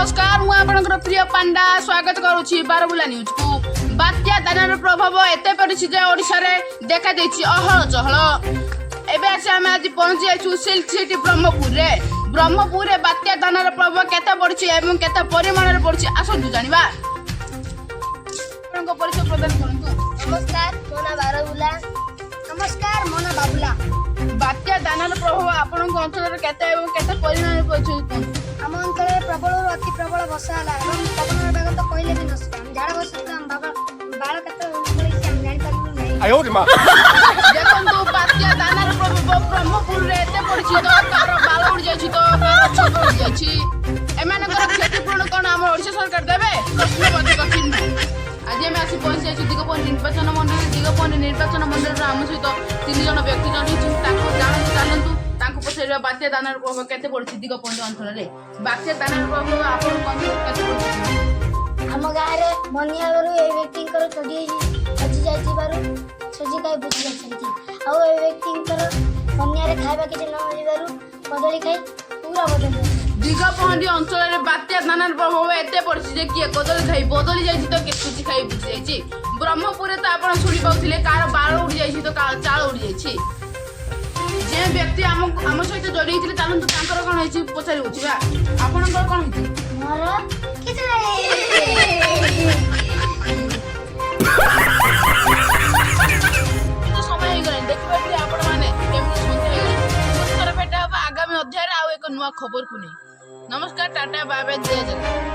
नमस्कार मु आपनकर प्रिय पांडा स्वागत करूछि बारबुला न्यूज को। बात्या दानार प्रभाव एते पड़छि जे ओडिसा रे देखा दैछि अहळ चहळ। एबे आमे आज पहुंची आछु सिल्क सिटी ब्रह्मपुर रे बात्या दानार प्रभाव केते पड़छि एवं केते परिमाण रे पड़छि आसंतु जानिबा। आपनक परिचय प्रदान करंतु। नमस्कार मोना बारबुला। नमस्कार मोना बाबुला। बात्या दानार प्रभाव आपनक अंचल रे केते एवं केते परिमाण रे पड़छि? आम अंचल प्रबल अति प्रबल वर्षा है पवन बेग तो कहले भी नष्ट हम झाड़ बस बाबा बाल कत जानी पारू देखो बात्या दानार प्रभाव ब्रह्मपुर रे एते पड़छि तो कार बाल उड़ जाछि तो कार छत उड़ जाछि एमानकर क्षतिपूर्ण कोन हम ओडिशा सरकार देबे प्रश्न मध्ये कठिन आज हम आसी पहुंची जाछि दिगपन निर्वाचन मंडल राम सहित 3 जन व्यक्ति जन ताको जानन्तु ताको पछरे बात्या दानार प्रभाव केते पड़छि दिगपन अंचल रे बात्या दानार प्रभाव आपन कोन केते पड़छि? हम गाय रे मनिया गरु ए व्यक्ति कर चढ़ी जाछि बारू सजी काय बुझि जाछंती आ ए व्यक्ति कर मनिया रे खाइबा कि न मिलि बारू कदली खाइ पूरा बदल दिगपहंडी अंचल रे बात्या दानार प्रभाव एते पड़छि जे किए कदली खाइ बदली जाछि तो केकुची खाइ बुझि जाछि। ब्रह्मपुर रे त आपण सुनि पाउथिले कार बाल उड़ जाछि तो कार चाळ उड़ जाछि। जे व्यक्ति हम सहित जोड़ी होइतिले तालंतु तांकर कोन होइछि पछारि होछि बा आपनकर कोन होइछि? मोर किछ नै तो समय हो गले देखबा कि आपण माने केमन सुनते गले। पुस्तक भेटा आगामी अध्याय रे आ एक नुवा खबर को नै। नमस्कार टाटा बाय बाय जय जगन्नाथ।